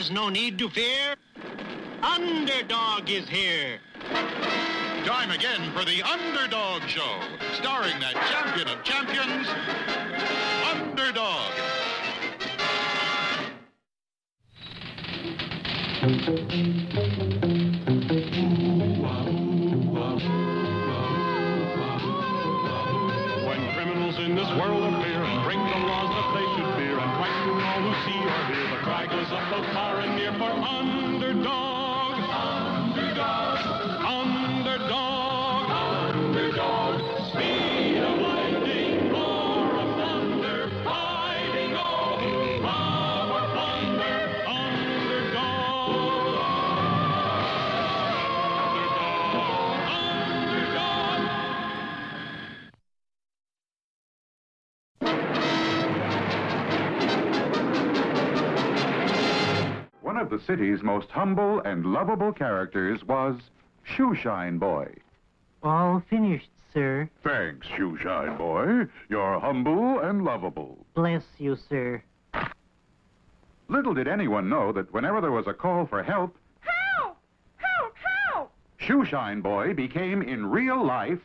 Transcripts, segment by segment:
There's no need to fear. Underdog is here. Time again for the Underdog Show, starring that champion of champions, Underdog. When criminals in this world appear and bring the laws that they should fear and frighten all who see or hear, the cry goes up both far and near for Underdog. Underdog. Underdog. Underdog. Speed of lightning, roar of thunder, fighting all who love or plunder. Underdog. One of the city's most humble and lovable characters was Shoeshine Boy. All finished, sir. Thanks, Shoeshine Boy. You're humble and lovable. Bless you, sir. Little did anyone know that whenever there was a call for help, Help! Help! Help! Shoeshine Boy became, in real life,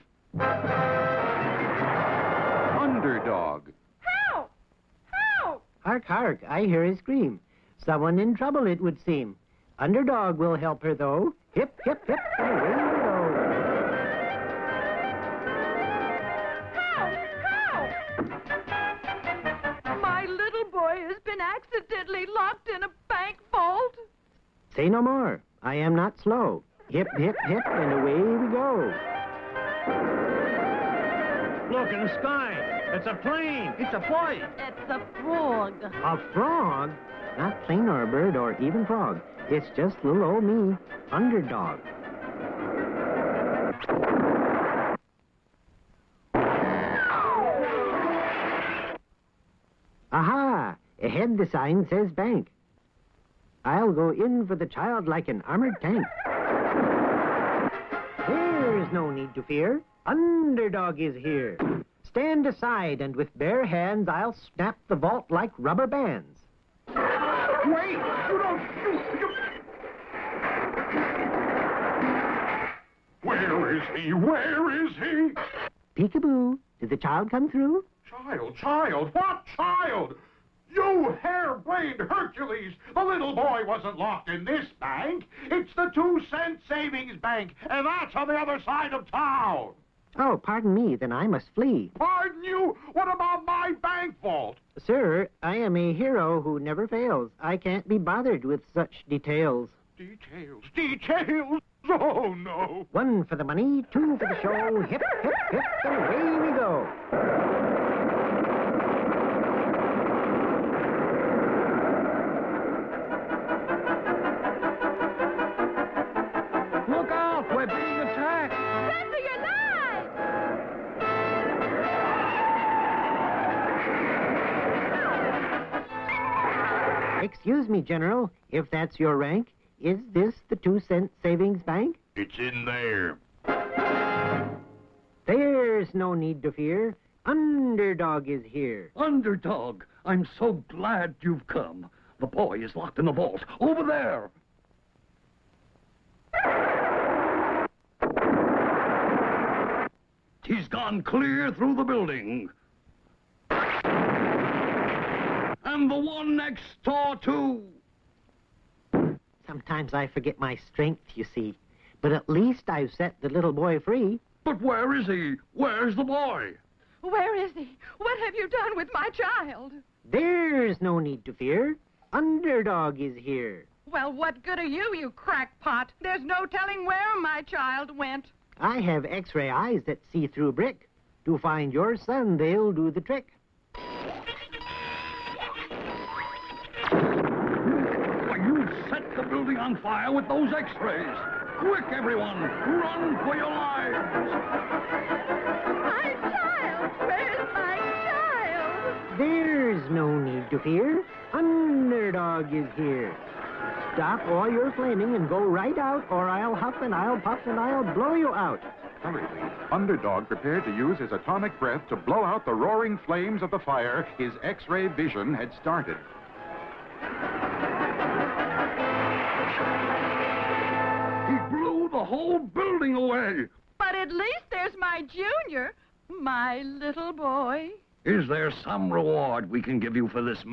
Underdog. Help! Help! Hark, hark, I hear a scream. Someone in trouble, it would seem. Underdog will help her, though. Hip, hip, hip, and away we go. Help! Help! My little boy has been accidentally locked in a bank vault. Say no more. I am not slow. Hip, hip, hip, and away we go. Look in the sky. It's a plane. It's a flight. It's a frog. A frog? Not plane or a bird or even frog. It's just little old me, Underdog. Aha! Ahead the sign says bank. I'll go in for the child like an armored tank. There's no need to fear. Underdog is here. Stand aside, and with bare hands I'll snap the vault like rubber bands. Wait! You don't... Where is he? Where is he? Peekaboo, did the child come through? Child? What child? You hair-brained Hercules! The little boy wasn't locked in this bank. It's the 2-cent savings bank, and that's on the other side of town. Oh, pardon me, then I must flee. Pardon you? What about my bank vault? Sir, I am a hero who never fails. I can't be bothered with such details. Details? Oh, no. 1 for the money, 2 for the show. Hip, hip, hip, and away we go. Look out! We're being attacked. Run for your life! Excuse me, General, if that's your rank, is this the 2-cent savings bank? It's in there. There's no need to fear. Underdog is here. Underdog, I'm so glad you've come. The boy is locked in the vault. Over there. He's gone clear through the building. And the one next door, too. Sometimes I forget my strength, you see. But at least I've set the little boy free. But where is he? Where's the boy? Where is he? What have you done with my child? There's no need to fear. Underdog is here. Well, what good are you, you crackpot? There's no telling where my child went. I have X-ray eyes that see through brick. To find your son, they'll do the trick. Why, you set the building on fire with those X-rays. Quick, everyone, run for your lives. My child! Where's my child? There's no need to fear. Underdog is here. Stop all your flaming and go right out, or I'll huff and I'll puff and I'll blow you out. Hurriedly, Underdog prepared to use his atomic breath to blow out the roaring flames of the fire his X-ray vision had started. whole building away. But at least there's my junior, my little boy. Is there some reward we can give you for this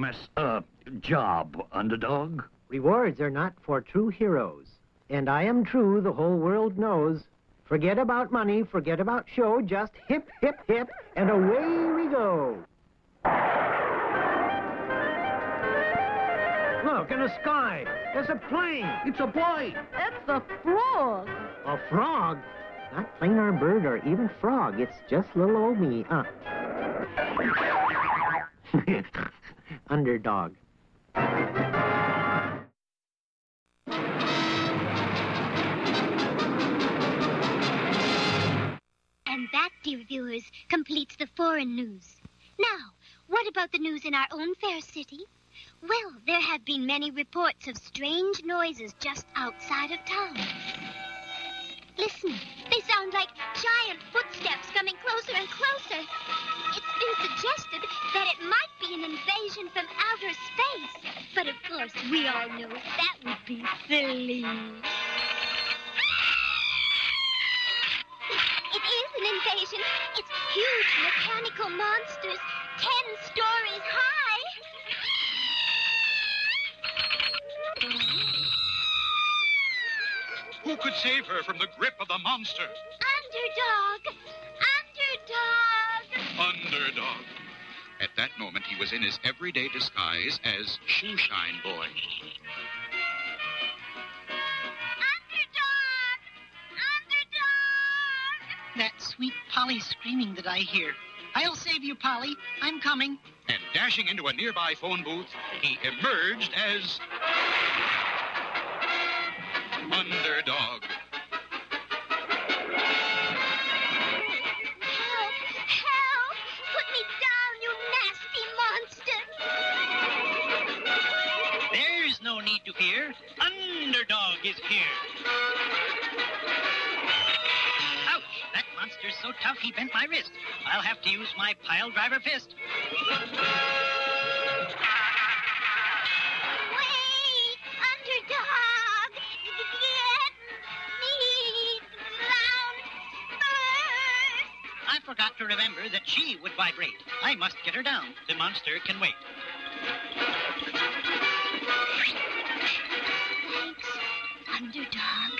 job, underdog? Rewards are not for true heroes. And I am true, the whole world knows. Forget about money, forget about show, just hip, hip, hip, and away we go. Look, in the sky, there's a plane. It's a plane. It's a frog. A frog? Not plane or bird or even frog. It's just little old me. Underdog. And that, dear viewers, completes the foreign news. Now, what about the news in our own fair city? Well, there have been many reports of strange noises just outside of town. Listen, they sound like giant footsteps coming closer and closer. It's been suggested that it might be an invasion from outer space. But of course, we all know that would be silly. It is an invasion. It's huge mechanical monsters, 10 stories high. Who could save her from the grip of the monster? Underdog! Underdog! Underdog. At that moment, he was in his everyday disguise as Shoeshine Boy. Underdog! Underdog! That sweet Polly screaming that I hear. I'll save you, Polly. I'm coming. And dashing into a nearby phone booth, he emerged as Underdog. Help! Help! Put me down, you nasty monster! There's no need to fear. Underdog is here. Ouch! That monster's so tough he bent my wrist. I'll have to use my pile driver fist. Wait! Underdog! Get me down first! I forgot to remember that she would vibrate. I must get her down. The monster can wait. Thanks, Underdog.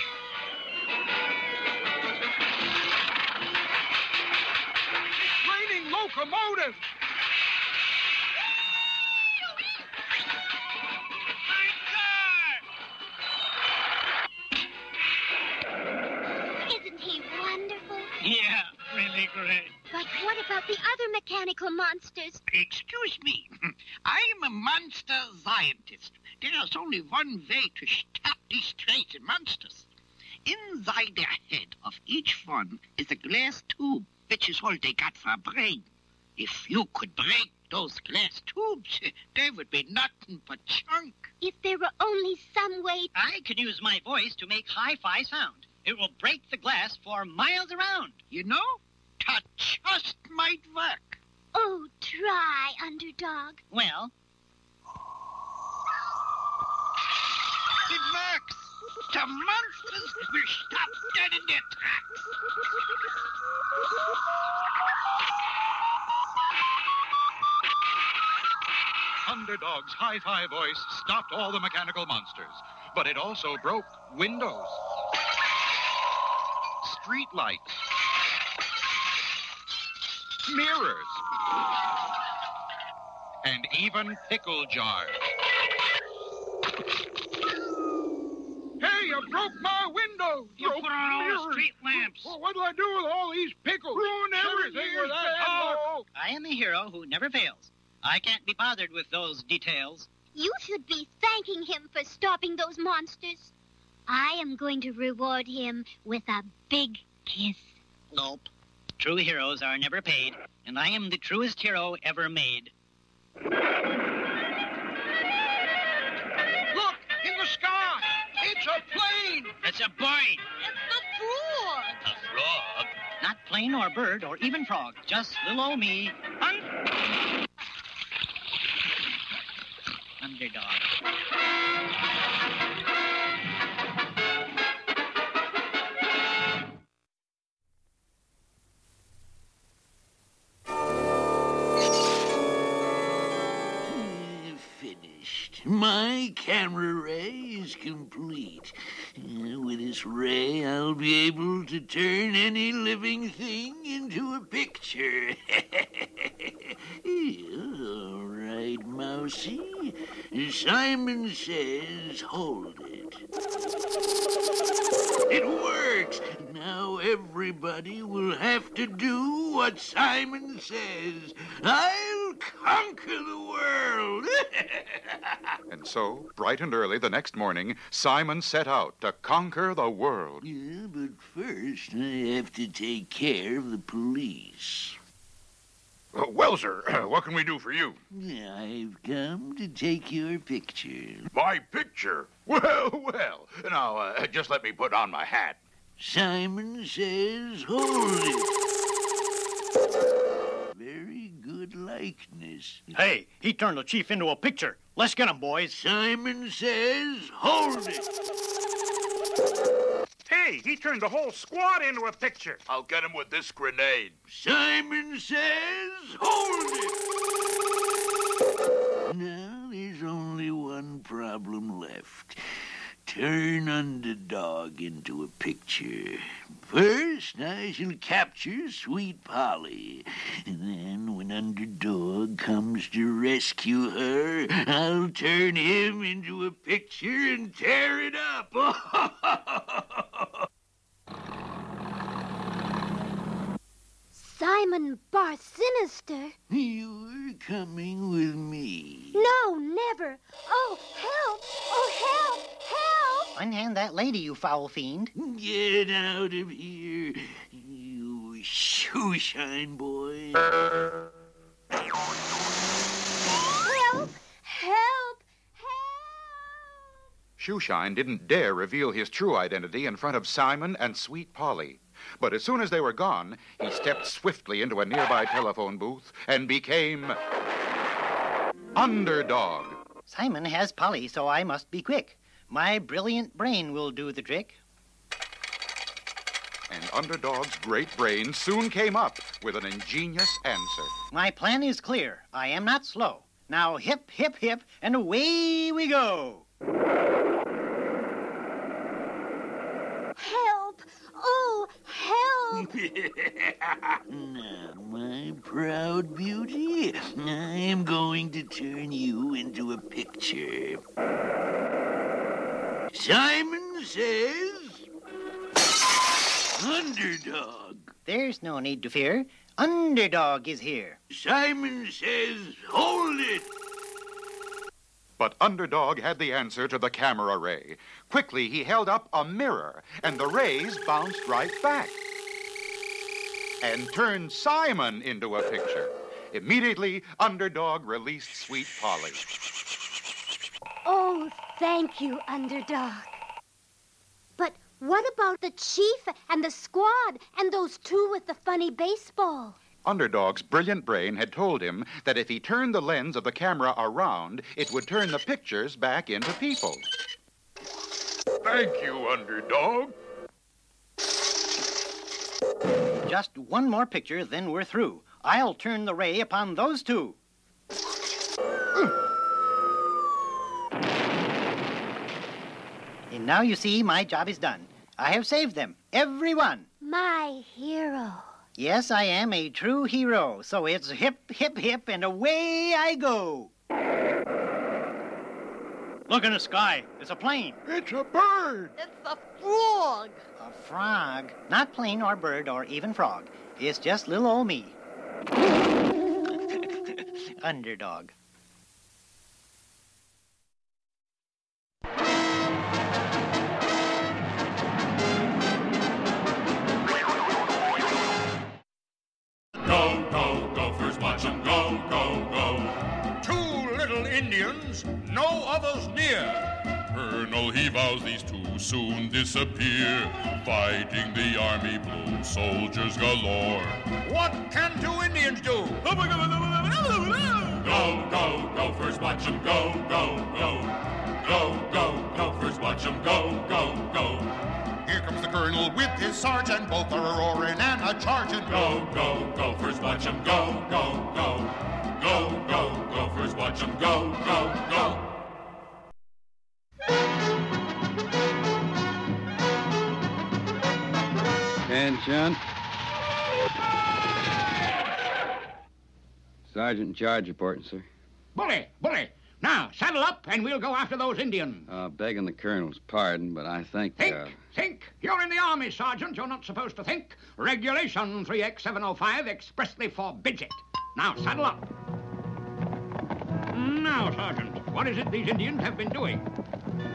Raining locomotive! Isn't he wonderful? Yeah, really great. But what about the other mechanical monsters? Excuse me. I'm a monster scientist. There's only one way to stop these crazy monsters. Inside the head of each one is a glass tube, which is all they got for a brain. If you could break those glass tubes, they would be nothing but junk. If there were only some way... I can use my voice to make hi-fi sound. It will break the glass for miles around. You know, that just might work. Oh, try, Underdog. Well, It works. The monsters will stop dead in their tracks. Underdog's hi-fi voice stopped all the mechanical monsters, but it also broke windows, street lights, mirrors, and even pickle jars. Hey, you broke my window! You Broke put on all the mirrors. street lamps. Well, what'll I do with all these pickles? Ruin everything with that hollow. I am a hero who never fails. I can't be bothered with those details. You should be thanking him for stopping those monsters. I am going to reward him with a big kiss. Nope. True heroes are never paid, and I am the truest hero ever made. Look, in the sky! It's a plane! It's a bird. It's the frog! A frog? Not plane or bird or even frog. Just little old me. Underdog. My camera ray is complete. With this ray, I'll be able to turn any living thing into a picture. All right, Mousie. Simon says hold it. It works! Now everybody will have to do what Simon says. I'll conquer the world! And so, bright and early the next morning, Simon set out to conquer the world. Yeah, but first I have to take care of the police. Well, sir, what can we do for you? I've come to take your picture. My picture? Well. Now, just let me put on my hat. Simon says hold it. Very good likeness. Hey, he turned the chief into a picture. Let's get him, boys. Simon says hold it. Hey, he turned the whole squad into a picture. I'll get him with this grenade. Simon says hold it. Now there's only one problem left. Turn Underdog into a picture. First, I shall capture Sweet Polly. And then, when Underdog comes to rescue her, I'll turn him into a picture and tear it up. Simon Bar Sinister? You're coming with me. No, never. Oh, help! Oh, help! Help! Unhand that lady, you foul fiend. Get out of here, you shoeshine boy. Help! Help! Help! Shoeshine didn't dare reveal his true identity in front of Simon and Sweet Polly. But as soon as they were gone, he stepped swiftly into a nearby telephone booth and became Underdog. Simon has Polly, so I must be quick. My brilliant brain will do the trick. And Underdog's great brain soon came up with an ingenious answer. My plan is clear. I am not slow. Now hip, hip, hip, and away we go. Help! Oh, help! Now, my proud beauty, I am going to turn you into a picture. Simon says, Underdog. There's no need to fear. Underdog is here. Simon says, hold it. But Underdog had the answer to the camera ray. Quickly, he held up a mirror, and the rays bounced right back and turned Simon into a picture. Immediately, Underdog released Sweet Polly. Oh, thank you, Underdog. But what about the chief and the squad and those two with the funny baseball? Underdog's brilliant brain had told him that if he turned the lens of the camera around, it would turn the pictures back into people. Thank you, Underdog. Just one more picture, then we're through. I'll turn the ray upon those two. And now you see my job is done. I have saved them, everyone. My hero. Yes, I am a true hero, so it's hip, hip, hip, and away I go. Look in the sky. It's a plane. It's a bird. It's a frog. A frog. Not plane or bird or even frog. It's just little old me. Underdog. Go, go, gophers, watch 'em go, go, go. Two little Indians, no others near. Colonel, he vows these two soon disappear. Fighting the army blue, soldiers galore. What can two Indians do? Go, go, gophers, watch 'em go, go, go. Go, go, gophers, watch 'em go, go, go. Here comes the colonel with his sergeant, both are a-roaring and a-charging. Go, go, gophers, watch 'em go, go, go. Go, go, gophers, watch 'em go, go, go. Attention. Sergeant in charge reporting, sir. Bully! Now, saddle up and we'll go after those Indians. Begging the colonel's pardon, but I think... Think! You're in the army, Sergeant. You're not supposed to think. Regulation 3X705 expressly forbids it. Now, saddle up. Now, Sergeant, what is it these Indians have been doing?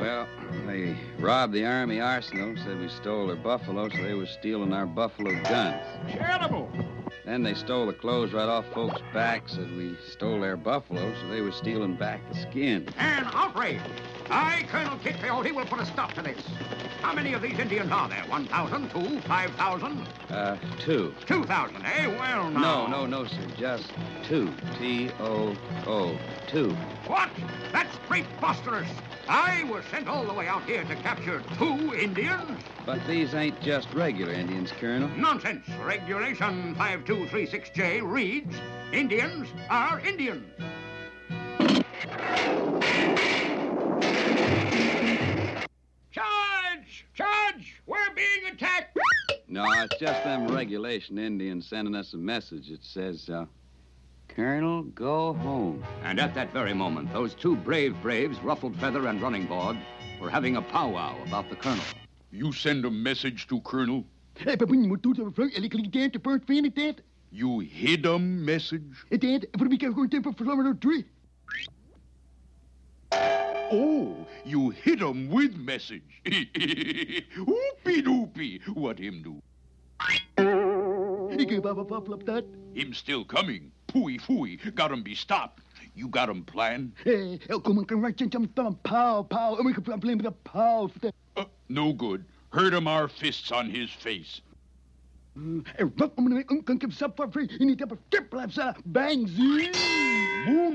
Well, they robbed the army arsenal, said we stole their buffalo, so they was stealing our buffalo guns. Terrible! Then they stole the clothes right off folks' backs, said we stole their buffalo, so they was stealing back the skins. An outrage! I, Colonel Kit Coyote, will put a stop to this. How many of these Indians are there? 1,000? 2? 5,000? 2. 2,000, eh? Well, now... No, sir. Just 2. T-O-O. 2. What? That's preposterous. I was sent all the way out here to capture 2 Indians? But these ain't just regular Indians, Colonel. Nonsense. Regulation 5236J reads, Indians are Indians. Charge! We're being attacked! No, it's just them regulation Indians sending us a message. It says, Colonel, go home. And at that very moment, those 2 brave braves, Ruffled Feather and Running Board, were having a powwow about the colonel. You send a message to Colonel? You hid a message? Oh, you hit him with message. Oopie-doopie. What him do? Him still coming. Pooey-fooey. Got him be stopped. You got him planned? No good. Hurt him our fists on his face. Moon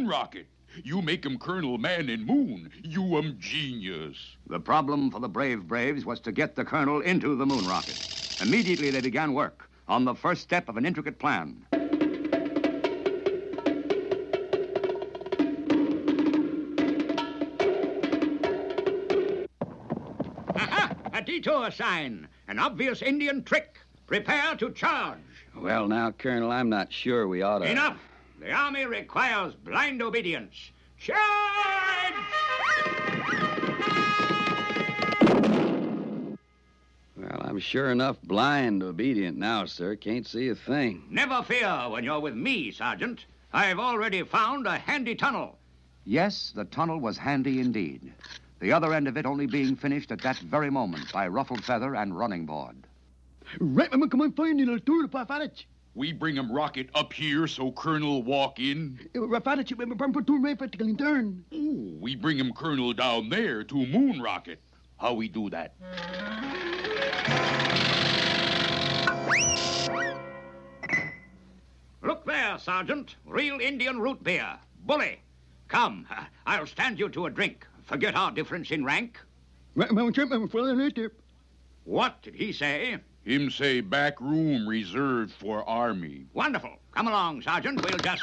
rocket. You make him Colonel Man in Moon. You genius. The problem for the brave braves was to get the colonel into the moon rocket. Immediately they began work on the first step of an intricate plan. Aha! A detour sign. An obvious Indian trick. Prepare to charge. Well, now, Colonel, I'm not sure we ought to... Enough! The Army requires blind obedience. Charge! Well, I'm sure enough blind obedient now, sir. Can't see a thing. Never fear when you're with me, Sergeant. I've already found a handy tunnel. Yes, the tunnel was handy indeed. The other end of it only being finished at that very moment by Ruffled Feather and Running Board. We bring him rocket up here so Colonel walk in. Ooh, we bring him Colonel down there to moon rocket. How we do that? Look there, Sergeant. Real Indian root beer. Bully. Come, I'll stand you to a drink. Forget our difference in rank. What did he say? Him say back room reserved for Army. Wonderful. Come along, Sergeant. We'll just...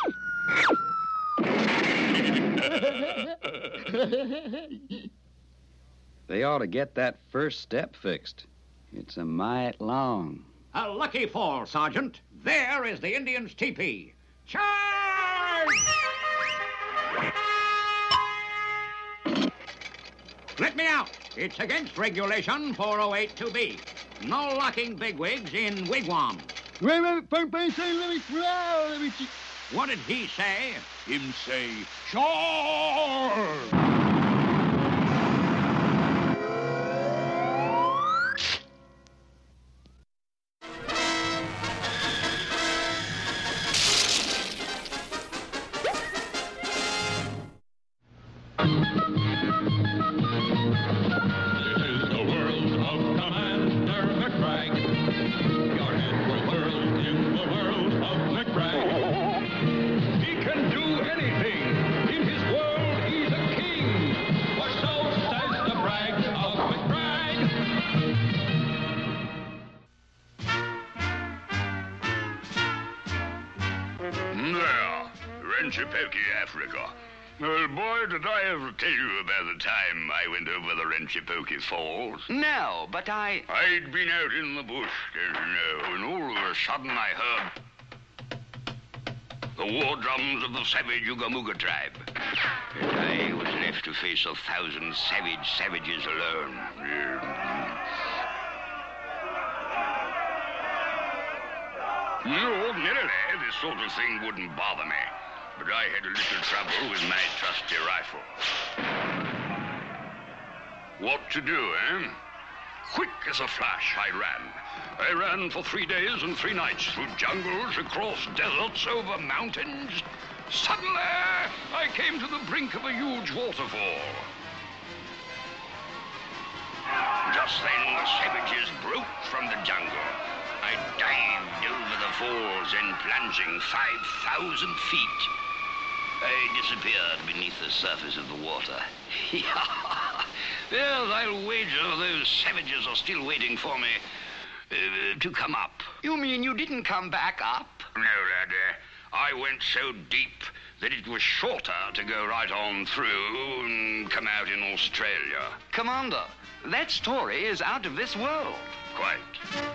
They ought to get that first step fixed. It's a mite long. A lucky fall, Sergeant. There is the Indian's teepee. Charge! Let me out. It's against regulation 4082B. No locking bigwigs in wigwams. What did he say? Him say, charge! Africa. Well, boy, did I ever tell you about the time I went over the Renchipoki Falls? No, but I... I'd been out in the bush, don't you know, and all of a sudden I heard the war drums of the savage Ugamuga tribe. And I was left to face 1,000 savages alone. Ordinarily, this sort of thing wouldn't bother me. But I had a little trouble with my trusty rifle. What to do, eh? Quick as a flash, I ran. I ran for 3 days and 3 nights through jungles, across deserts, over mountains. Suddenly, I came to the brink of a huge waterfall. Just then, the savages broke from the jungle. I dived over the falls and plunging 5,000 feet. I disappeared beneath the surface of the water. Yes, I'll wager those savages are still waiting for me to come up. You mean you didn't come back up? No, lad. I went so deep that it was shorter to go right on through and come out in Australia. Commander, that story is out of this world. Quite.